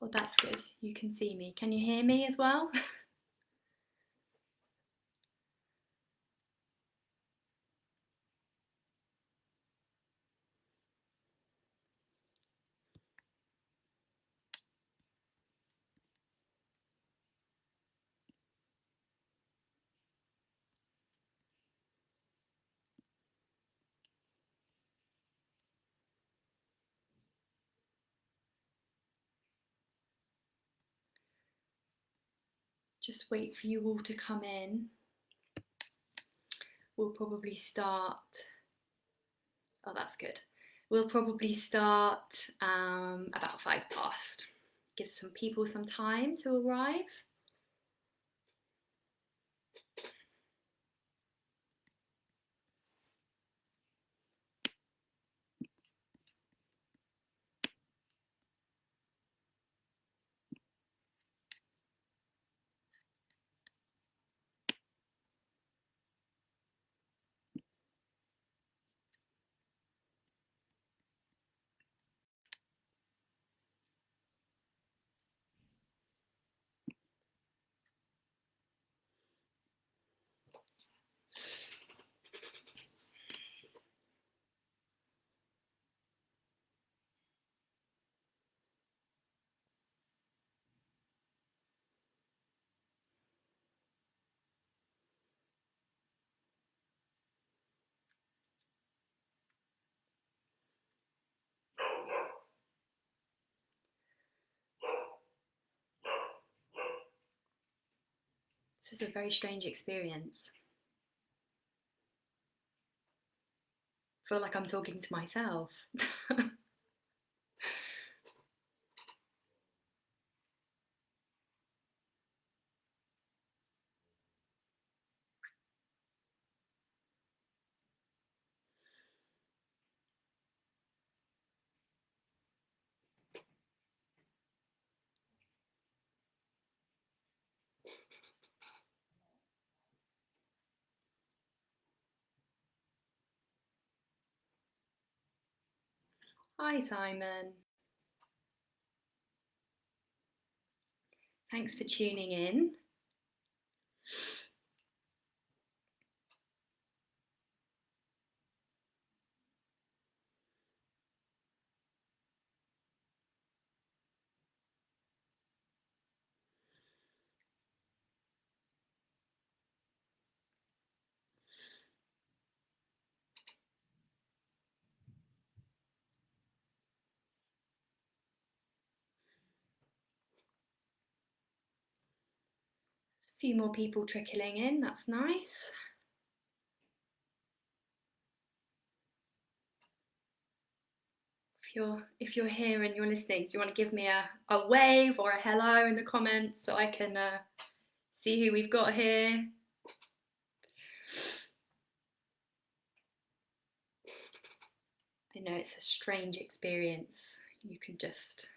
Oh, that's good. You can see me. Can you hear me as well? Just wait for you all to come in. We'll probably start. Oh, that's good. We'll probably start about 5 past. Give some people some time to arrive. This is a very strange experience. I feel like I'm talking to myself. Hi, Simon. Thanks for tuning in. There's a few more people trickling in, that's nice. If you're here and you're listening, do you want to give me a wave or a hello in the comments so I can see who we've got here? I know it's a strange experience. You can just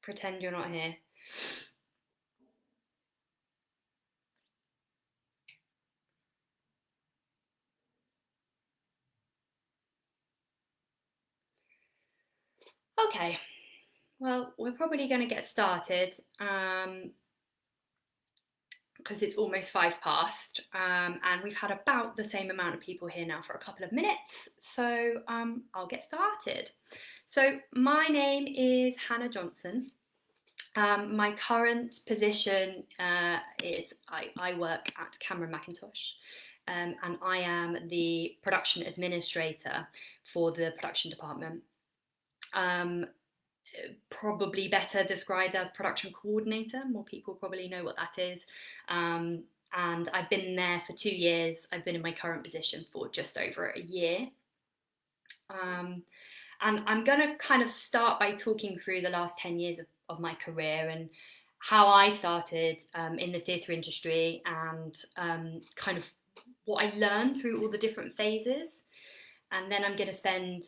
pretend you're not here. Okay, well, we're probably going to get started because it's almost 5 past and we've had about the same amount of people here now for a couple of minutes. So I'll get started. So my name is Hannah Johnson. My current position is I work at Cameron Mackintosh and I am the production administrator for the production department. Probably better described as production coordinator. More people probably know what that is. And I've been there for 2 years. I've been in my current position for just over a year. And I'm going to kind of start by talking through the last 10 years of my career and how I started in the theatre industry and kind of what I learned through all the different phases. And then I'm going to spend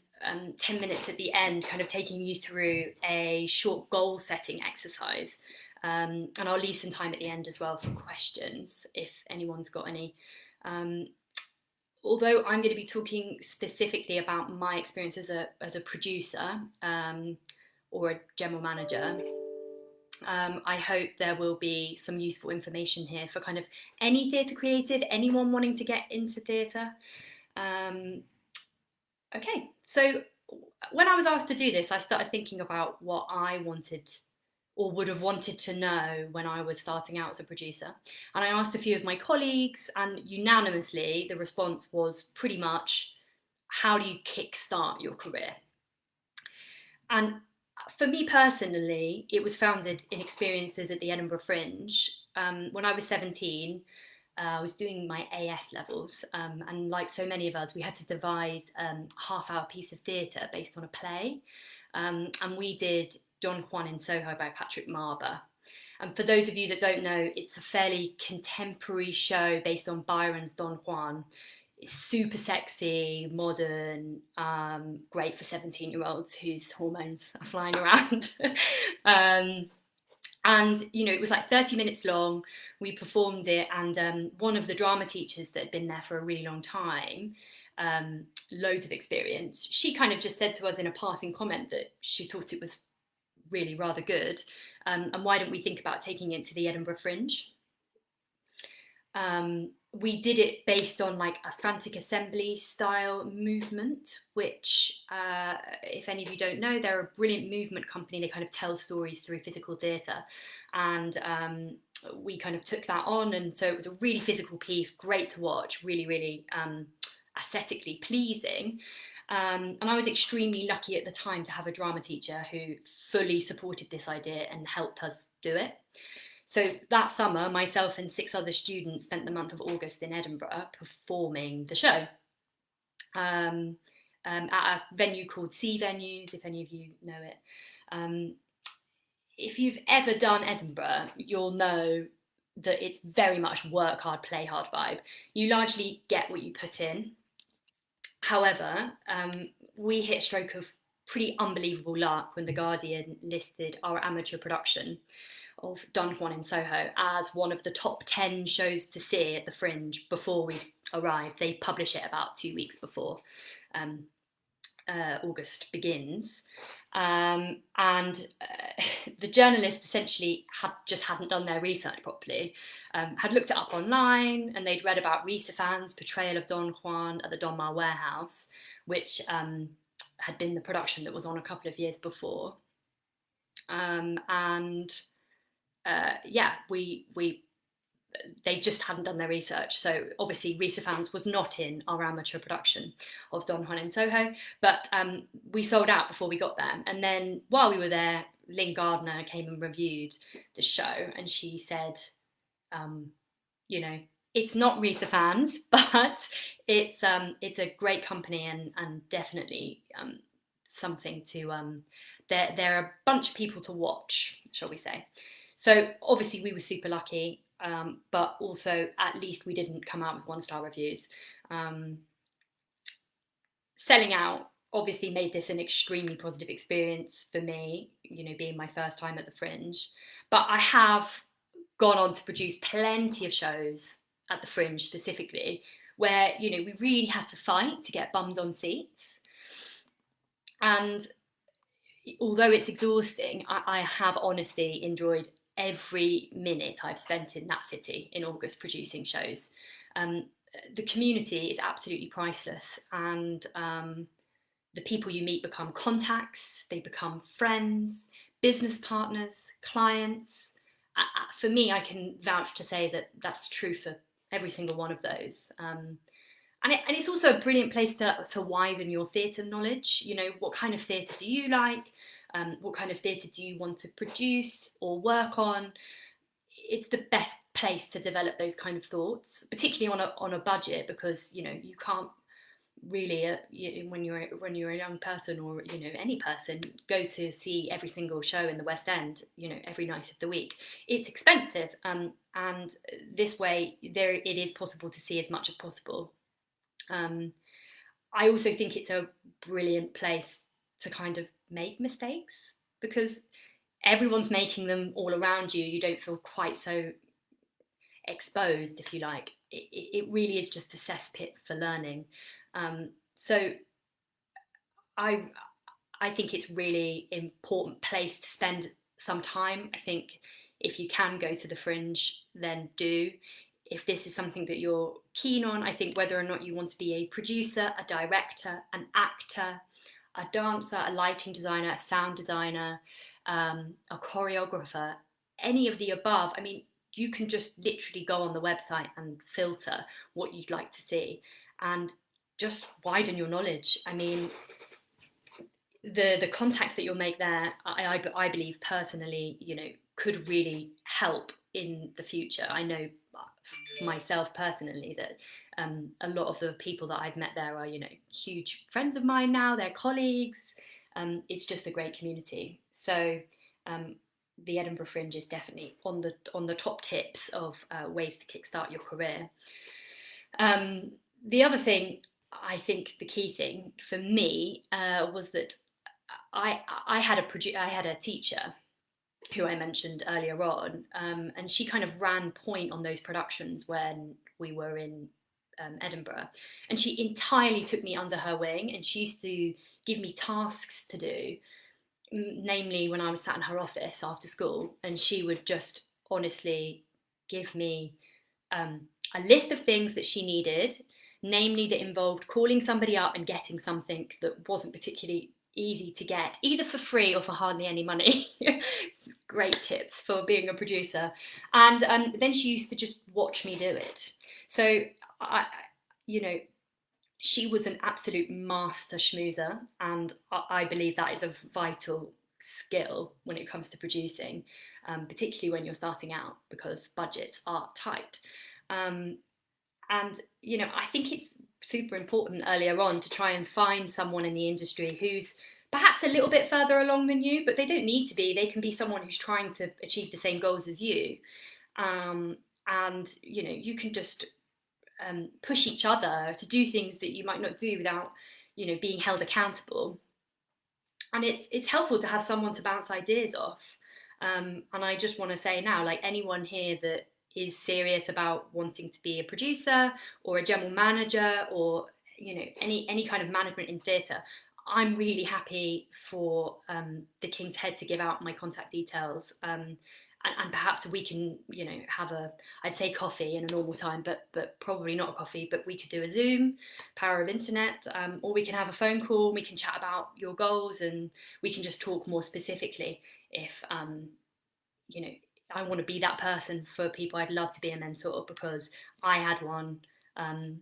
10 minutes at the end kind of taking you through a short goal setting exercise. And I'll leave some time at the end as well for questions if anyone's got any. Although I'm going to be talking specifically about my experience as a producer or a general manager, I hope there will be some useful information here for kind of any theatre creative, anyone wanting to get into theatre. Okay, so when I was asked to do this, I started thinking about what I wanted or would have wanted to know when I was starting out as a producer. And I asked a few of my colleagues, and unanimously the response was pretty much, how do you kickstart your career? And for me personally, it was founded in experiences at the Edinburgh Fringe. When I was 17, I was doing my AS levels, and like so many of us, we had to devise a half-hour piece of theatre based on a play. And we did Don Juan in Soho by Patrick Marber. And for those of you that don't know, it's a fairly contemporary show based on Byron's Don Juan. It's super sexy, modern, great for 17-year-olds whose hormones are flying around. And, you know, it was like 30 minutes long. We performed it, and one of the drama teachers that had been there for a really long time, loads of experience, she kind of just said to us in a passing comment that she thought it was really rather good, and why don't we think about taking it to the Edinburgh Fringe? We did it based on like a frantic assembly style movement, which, if any of you don't know, they're a brilliant movement company. They kind of tell stories through physical theatre, and we kind of took that on, and so it was a really physical piece, great to watch, really, really aesthetically pleasing. And I was extremely lucky at the time to have a drama teacher who fully supported this idea and helped us do it. So that summer, myself and 6 other students spent the month of August in Edinburgh performing the show, at a venue called Sea Venues, if any of you know it. If you've ever done Edinburgh, you'll know that it's very much work hard, play hard vibe. You largely get what you put in. However, we hit a stroke of pretty unbelievable luck when The Guardian listed our amateur production of Don Juan in Soho as one of the top 10 shows to see at the Fringe before we arrived. They publish it about 2 weeks before August begins. And the journalists essentially hadn't done their research properly, had looked it up online, and they'd read about Risa Fan's portrayal of Don Juan at the Donmar Warehouse, which had been the production that was on a couple of years before. They just hadn't done their research. So obviously Risa Fans was not in our amateur production of Don Juan in Soho, but we sold out before we got there. And then while we were there, Lynn Gardner came and reviewed the show, and she said, you know, it's not Risa Fans, but it's a great company, and definitely something to, they're a bunch of people to watch, shall we say. So obviously we were super lucky, but also at least we didn't come out with 1-star reviews. Selling out obviously made this an extremely positive experience for me, you know, being my first time at the Fringe. But I have gone on to produce plenty of shows at the Fringe specifically, where, you know, we really had to fight to get bums on seats. And although it's exhausting, I have honestly enjoyed every minute I've spent in that city in August producing shows. The community is absolutely priceless, and the people you meet become contacts, they become friends, business partners, clients. For me, I can vouch to say that that's true for every single one of those. And it's also a brilliant place to widen your theatre knowledge. You know, what kind of theatre do you like? What kind of theatre do you want to produce or work on? It's the best place to develop those kind of thoughts, particularly on a budget, because, you know, you can't really, when you're a young person, or, you know, any person, go to see every single show in the West End, you know, every night of the week. It's expensive, and this way it is possible to see as much as possible. I also think it's a brilliant place to kind of make mistakes, because everyone's making them all around you. You don't feel quite so exposed, if you like. It really is just a cesspit for learning. So I think it's really important place to spend some time. I think if you can go to the Fringe, then do. If this is something that you're keen on, I think whether or not you want to be a producer, a director, an actor, a dancer, a lighting designer, a sound designer, a choreographer, any of the above, I mean, you can just literally go on the website and filter what you'd like to see and just widen your knowledge. I mean, the contacts that you'll make there, I believe personally, could really help in the future. I know myself personally that a lot of the people that I've met there are, huge friends of mine now, they're colleagues. It's just a great community. So the Edinburgh Fringe is definitely on the top tips of ways to kickstart your career. The other thing, I think the key thing for me was that I had a teacher who I mentioned earlier on, and she kind of ran point on those productions when we were in Edinburgh, and she entirely took me under her wing, and she used to give me tasks to do, namely when I was sat in her office after school, and she would just honestly give me a list of things that she needed, namely that involved calling somebody up and getting something that wasn't particularly easy to get, either for free or for hardly any money. Great tips for being a producer. And then she used to just watch me do it. So she was an absolute master schmoozer, and I believe that is a vital skill when it comes to producing, particularly when you're starting out, because budgets are tight. And I think it's super important earlier on to try and find someone in the industry who's perhaps a little bit further along than you, but they don't need to be. They can be someone who's trying to achieve the same goals as you. And you can just push each other to do things that you might not do without being held accountable. And it's helpful to have someone to bounce ideas off. And I just want to say now, like, anyone here that is serious about wanting to be a producer or a general manager or any kind of management in theatre, I'm really happy for the King's Head to give out my contact details, and perhaps we can have I'd say coffee in a normal time, but probably not a coffee, but we could do a Zoom, power of internet, or we can have a phone call, we can chat about your goals, and we can just talk more specifically if I want to be that person for people. I'd love to be a mentor because I had one, and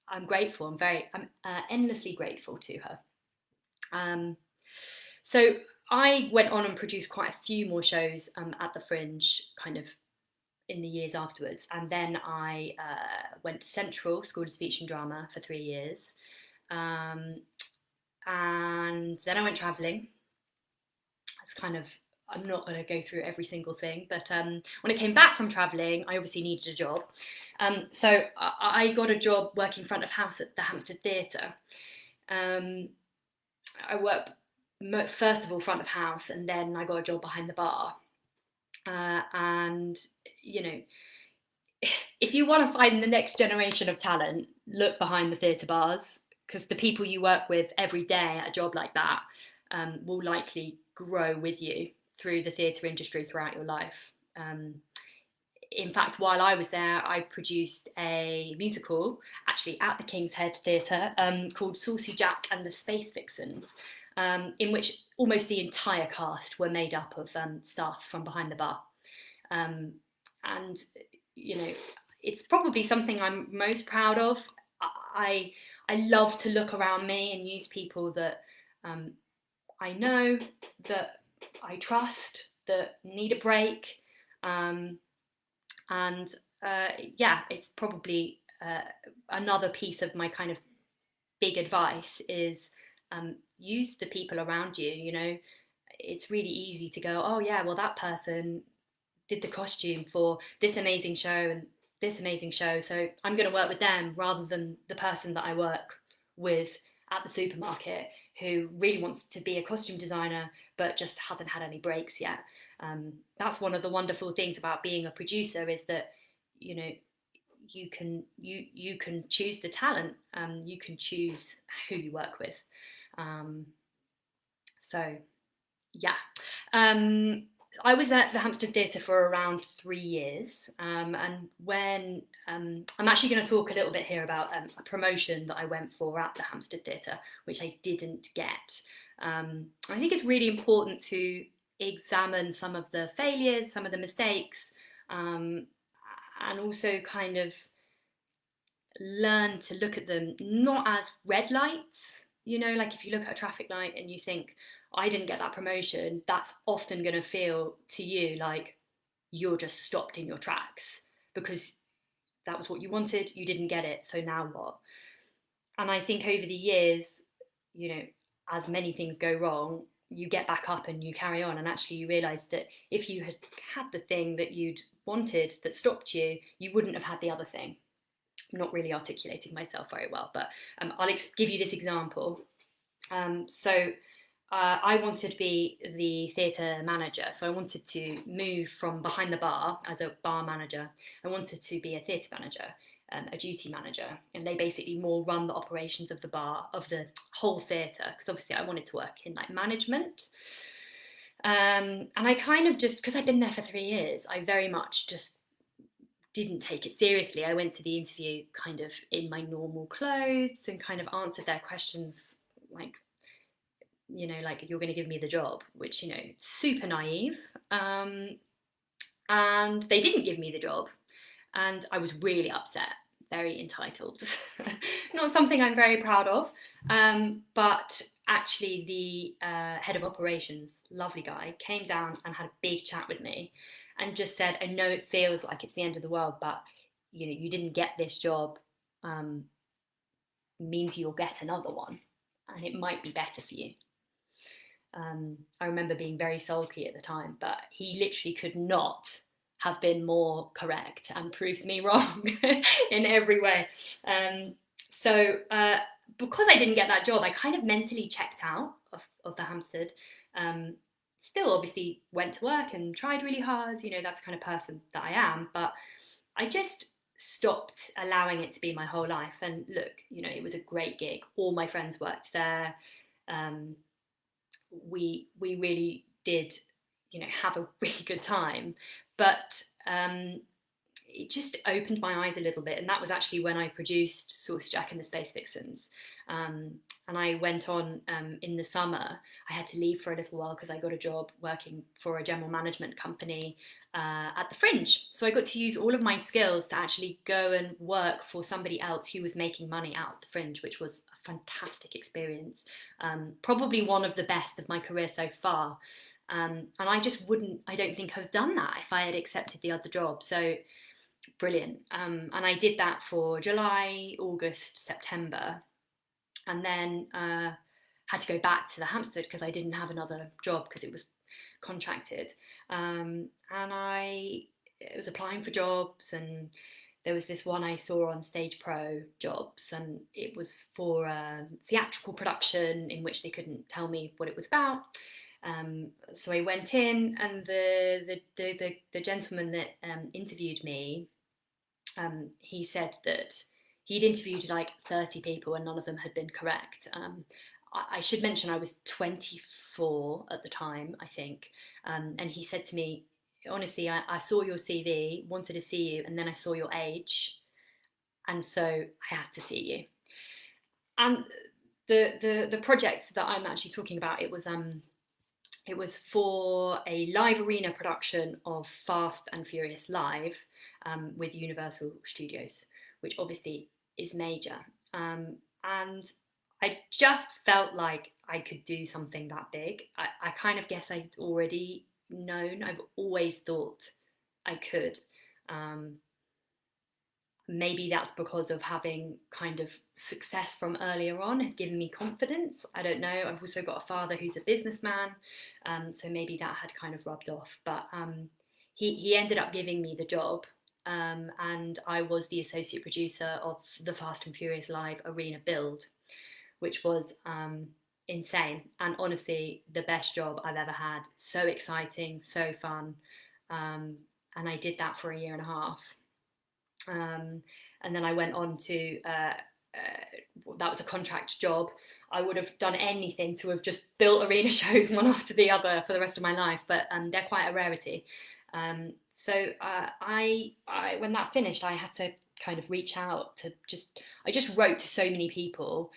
I'm grateful. I'm endlessly grateful to her. So I went on and produced quite a few more shows at the Fringe, kind of in the years afterwards, and then I went to Central School of Speech and Drama for 3 years, and then I went travelling. It's kind of, I'm not going to go through every single thing, but when I came back from travelling, I obviously needed a job. So I got a job working front of house at the Hampstead Theatre. I worked first of all front of house, and then I got a job behind the bar. And if you want to find the next generation of talent, look behind the theatre bars, because the people you work with every day at a job like that will likely grow with you through the theatre industry throughout your life. In fact, while I was there, I produced a musical, actually at the King's Head Theatre, called Saucy Jack and the Space Vixens, in which almost the entire cast were made up of staff from behind the bar. And, it's probably something I'm most proud of. I love to look around me and use people that I know, that I trust, that need a break. It's probably another piece of my kind of big advice is use the people around you. It's really easy to go, oh yeah, well that person did the costume for this amazing show and this amazing show, so I'm going to work with them, rather than the person that I work with at the supermarket who really wants to be a costume designer but just hasn't had any breaks yet. That's one of the wonderful things about being a producer, is that you can choose the talent, you can choose who you work with. So Yeah. I was at the Hampstead Theatre for around 3 years, and when I'm actually going to talk a little bit here about a promotion that I went for at the Hampstead Theatre, which I didn't get. I think it's really important to examine some of the failures, some of the mistakes, um, and also kind of learn to look at them not as red lights. You know, like if you look at a traffic light and you think, I didn't get that promotion, that's often going to feel to you like you're just stopped in your tracks because that was what you wanted, you didn't get it, so now what? And I think over the years, you know, as many things go wrong, you get back up and you carry on. And actually, you realise that if you had had the thing that you'd wanted that stopped you, you wouldn't have had the other thing. I'm not really articulating myself very well, but I'll give you this example. I wanted to be the theatre manager, so I wanted to move from behind the bar as a bar manager. I wanted to be a theatre manager, a duty manager, and they basically more run the operations of the bar, of the whole theatre, because obviously I wanted to work in like management. And I kind of just, because I'd been there for 3 years, I very much just didn't take it seriously. I went to the interview kind of in my normal clothes and kind of answered their questions like, you know, like you're going to give me the job, which, you know, super naive. And they didn't give me the job. And I was really upset, very entitled. Not something I'm very proud of. But actually, the head of operations, lovely guy, came down and had a big chat with me and just said, I know it feels like it's the end of the world, but you know, you didn't get this job, means you'll get another one and it might be better for you. I remember being very sulky at the time, but he literally could not have been more correct and proved me wrong in every way. Because I didn't get that job, I kind of mentally checked out of the Hampstead. Still obviously went to work and tried really hard, you know, that's the kind of person that I am, but I just stopped allowing it to be my whole life. And look, you know, it was a great gig. All my friends worked there. We really did, you know, have a really good time, but it just opened my eyes a little bit. And that was actually when I produced Sauce Jack and the Space Vixens. And I went on in the summer. I had to leave for a little while because I got a job working for a general management company at the Fringe. So I got to use all of my skills to actually go and work for somebody else who was making money out of the Fringe, which was a fantastic experience. Probably one of the best of my career so far. And I just wouldn't, I don't think, have done that if I had accepted the other job. So brilliant. And I did that for July, August, September, and then had to go back to the Hampstead because I didn't have another job because it was contracted. And I was applying for jobs, and there was this one I saw on Stage Pro Jobs, and it was for a theatrical production in which they couldn't tell me what it was about. So I went in, and the gentleman that interviewed me, he said that he'd interviewed like 30 people and none of them had been correct. I should mention I was 24 at the time, I think. And he said to me, honestly, I saw your CV, wanted to see you, and then I saw your age, and so I had to see you. And the project that I'm actually talking about, it was for a live arena production of Fast and Furious Live with Universal Studios, which obviously is major. And I just felt like I could do something that big. I kind of guess I'd already known. I've always thought I could. Maybe that's because of having kind of success from earlier on has given me confidence. I don't know. I've also got a father who's a businessman, so maybe that had kind of rubbed off. But he ended up giving me the job, and I was the associate producer of the Fast and Furious Live arena build, which was insane. And honestly, the best job I've ever had. So exciting, so fun. And I did that for a year and a half. And then I went on to that was a contract job. I would have done anything to have just built arena shows one after the other for the rest of my life, but they're quite a rarity. I when that finished, I had to kind of reach out to I just wrote to so many people.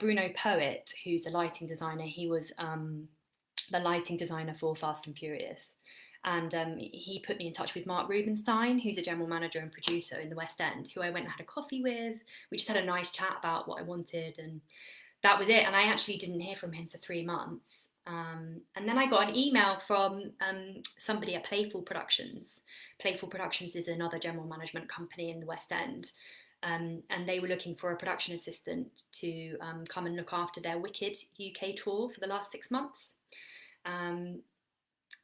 Bruno Poet, who's a lighting designer, he was the lighting designer for Fast and Furious. And he put me in touch with Mark Rubenstein, who's a general manager and producer in the West End, who I went and had a coffee with. We just had a nice chat about what I wanted, and that was it. And I actually didn't hear from him for 3 months. And then I got an email from somebody at Playful Productions. Playful Productions is another general management company in the West End. And they were looking for a production assistant to come and look after their Wicked UK tour for the last 6 months.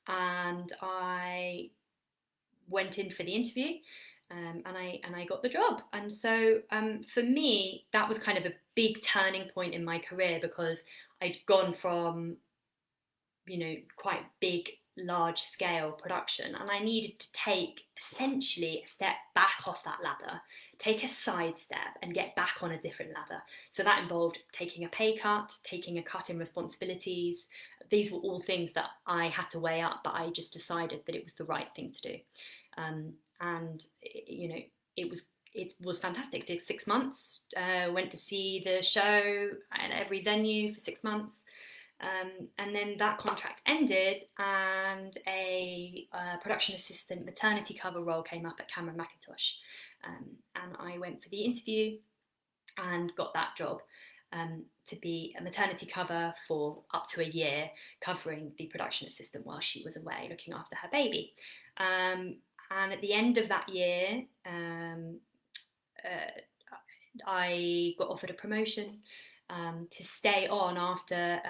And I went in for the interview, and I got the job. And so for me, that was kind of a big turning point in my career, because I'd gone from, quite big, large scale production, and I needed to take essentially a step back off that ladder, take a side step and get back on a different ladder. So that involved taking a pay cut, taking a cut in responsibilities. These were all things that I had to weigh up, but I just decided that it was the right thing to do. And it was fantastic. Did 6 months, went to see the show at every venue for 6 months. And then that contract ended, and a production assistant maternity cover role came up at Cameron Mackintosh. And I went for the interview and got that job, to be a maternity cover for up to a year, covering the production assistant while she was away looking after her baby. And at the end of that year, I got offered a promotion to stay on after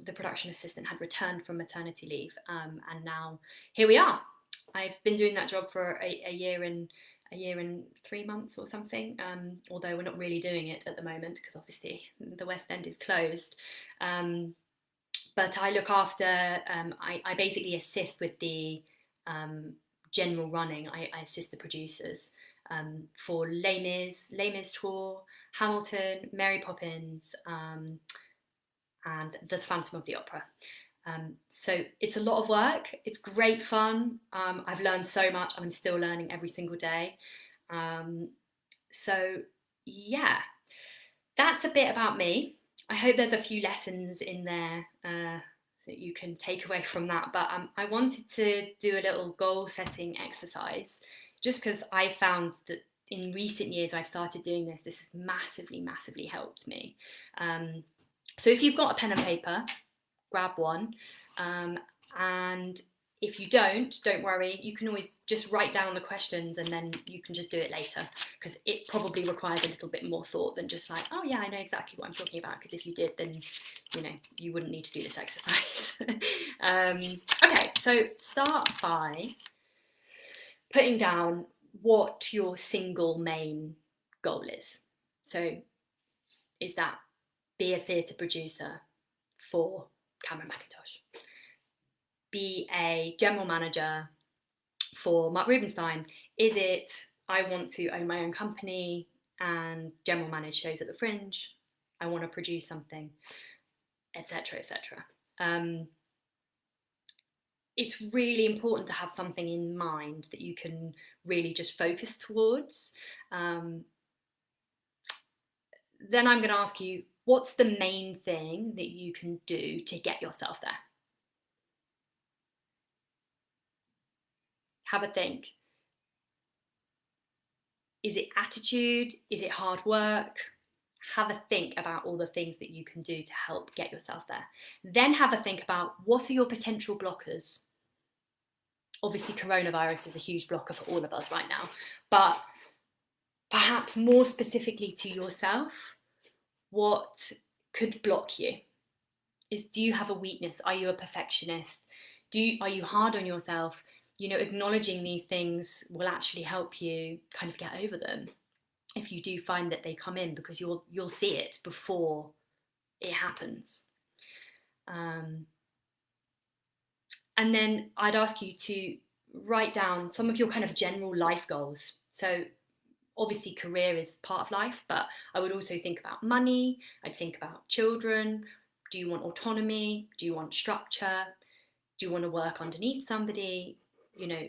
the production assistant had returned from maternity leave, and now here we are. I've been doing that job for a year and 3 months or something, although we're not really doing it at the moment because obviously the West End is closed. But I look after, I basically assist with the general running. I assist the producers for Les Mis tour, Hamilton, Mary Poppins, and the Phantom of the Opera. So it's a lot of work. It's great fun. I've learned so much. I'm still learning every single day. So yeah, that's a bit about me. I hope there's a few lessons in there that you can take away from that. But I wanted to do a little goal setting exercise, just because I found that in recent years I've started doing this. This has massively, massively helped me. So if you've got a pen and paper, grab one. And if you don't worry, you can always just write down the questions and then you can just do it later, because it probably requires a little bit more thought than just like, oh yeah, I know exactly what I'm talking about, because if you did, then you wouldn't need to do this exercise. Okay, so start by putting down what your single main goal is. So is that be a theatre producer for Cameron Mackintosh? Be a general manager for Mark Rubenstein? Is it I want to own my own company and general manage shows at the Fringe? I want to produce something, etc., etc. It's really important to have something in mind that you can really just focus towards. Then I'm going to ask you, what's the main thing that you can do to get yourself there? Have a think. Is it attitude? Is it hard work? Have a think about all the things that you can do to help get yourself there. Then have a think about, what are your potential blockers? Obviously, coronavirus is a huge blocker for all of us right now, but perhaps more specifically to yourself, what could block you? Do you have a weakness? Are you a perfectionist? Are you hard on yourself? Acknowledging these things will actually help you kind of get over them if you do find that they come in, because you'll see it before it happens. And then I'd ask you to write down some of your kind of general life goals. So Obviously, career is part of life, but I would also think about money. I'd think about children. Do you want autonomy? Do you want structure? Do you want to work underneath somebody? You know,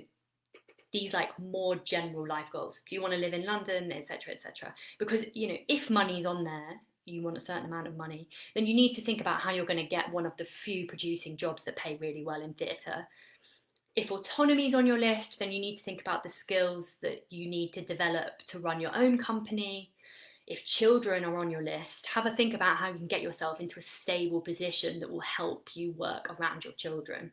these like more general life goals. Do you want to live in London, etc., etc.? Because, you know, if money's on there, you want a certain amount of money, then you need to think about how you're going to get one of the few producing jobs that pay really well in theatre. If autonomy is on your list, then you need to think about the skills that you need to develop to run your own company. If children are on your list, have a think about how you can get yourself into a stable position that will help you work around your children.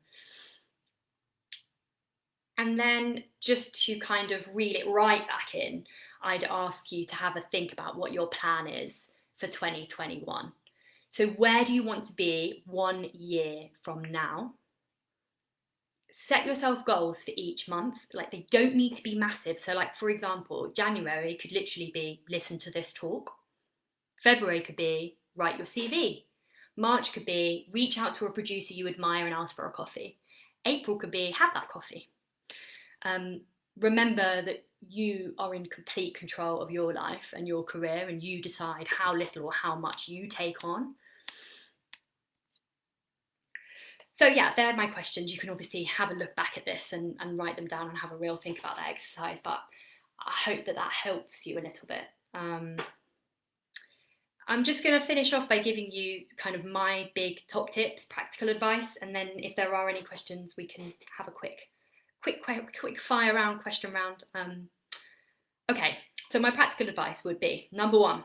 And then just to kind of reel it right back in, I'd ask you to have a think about what your plan is for 2021. So where do you want to be 1 year from now? Set yourself goals for each month. Like, they don't need to be massive. So like, for example, January could literally be listen to this talk. February could be write your CV. March could be reach out to a producer you admire and ask for a coffee. April could be have that coffee. Remember that you are in complete control of your life and your career, and you decide how little or how much you take on. So yeah, they're my questions. You can obviously have a look back at this and write them down and have a real think about that exercise, but I hope that helps you a little bit. I'm just going to finish off by giving you kind of my big top tips, practical advice, and then if there are any questions, we can have a quick fire round, question round. Okay, so my practical advice would be, number 1,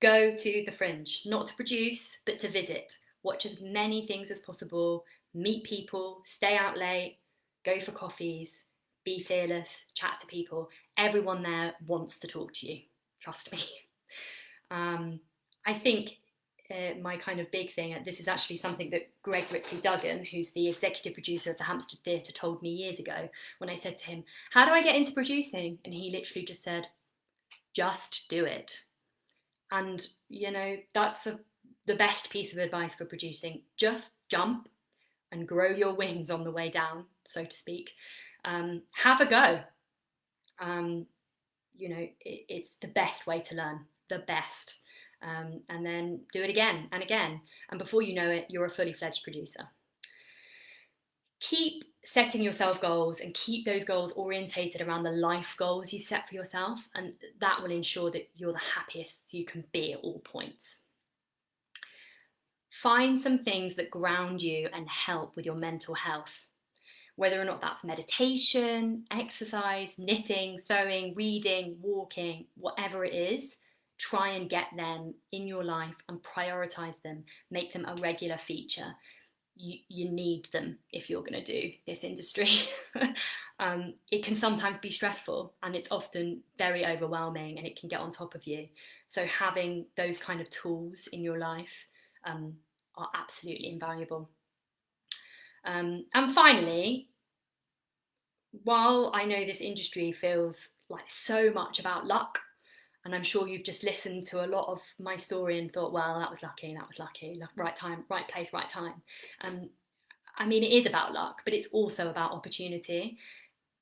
go to the Fringe, not to produce, but to visit. Watch as many things as possible, meet people, stay out late, go for coffees, be fearless, chat to people. Everyone there wants to talk to you, trust me. I think my kind of big thing, this is actually something that Greg Ripley-Duggan, who's the executive producer of the Hampstead Theatre, told me years ago when I said to him, how do I get into producing? And he literally just said, just do it. And, you know, that's the best piece of advice for producing. Just jump and grow your wings on the way down, so to speak. Have a go. You know, it's the best way to learn, the best. And then do it again and again. And before you know it, you're a fully fledged producer. Keep setting yourself goals and keep those goals orientated around the life goals you've set for yourself. And that will ensure that you're the happiest you can be at all points. Find some things that ground you and help with your mental health. Whether or not that's meditation, exercise, knitting, sewing, reading, walking, whatever it is, try and get them in your life and prioritize them, make them a regular feature. You need them if you're going to do this industry. It can sometimes be stressful and it's often very overwhelming and it can get on top of you. So having those kind of tools in your life are absolutely invaluable. And finally, while I know this industry feels like so much about luck, and I'm sure you've just listened to a lot of my story and thought, well, that was lucky, right time, right place, right time. I mean, it is about luck, but it's also about opportunity.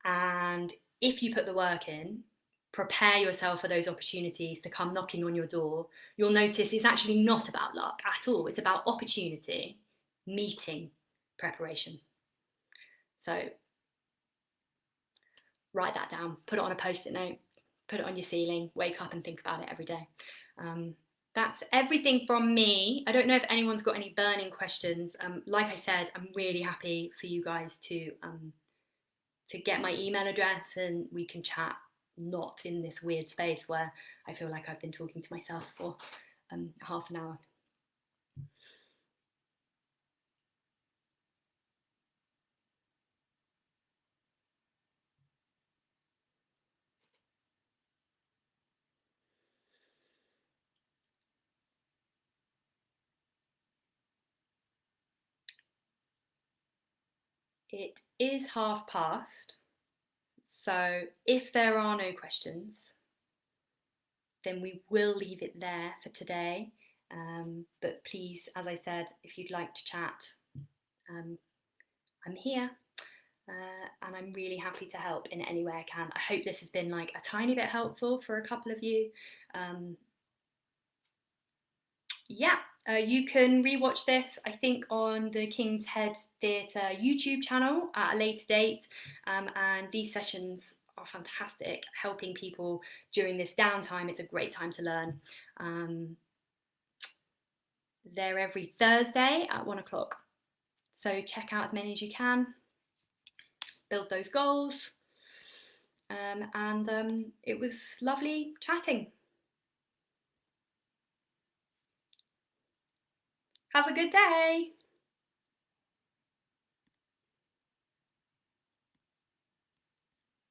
And if you put the work in, prepare yourself for those opportunities to come knocking on your door, you'll notice it's actually not about luck at all. It's about opportunity, meeting, preparation. So write that down, put it on a post-it note, put it on your ceiling, wake up and think about it every day. That's everything from me. I don't know if anyone's got any burning questions. Like I said, I'm really happy for you guys to get my email address and we can chat, not in this weird space where I feel like I've been talking to myself for half an hour. It is past, so if there are no questions, then we will leave it there for today. But please, as I said, if you'd like to chat, I'm here. and I'm really happy to help in any way I can. I hope this has been like a tiny bit helpful for a couple of you. Yeah, you can rewatch this, I think, on the King's Head Theatre YouTube channel at a later date, and these sessions are fantastic, helping people during this downtime. It's a great time to learn. They're every Thursday at 1 o'clock, so check out as many as you can, build those goals, and it was lovely chatting. Have a good day.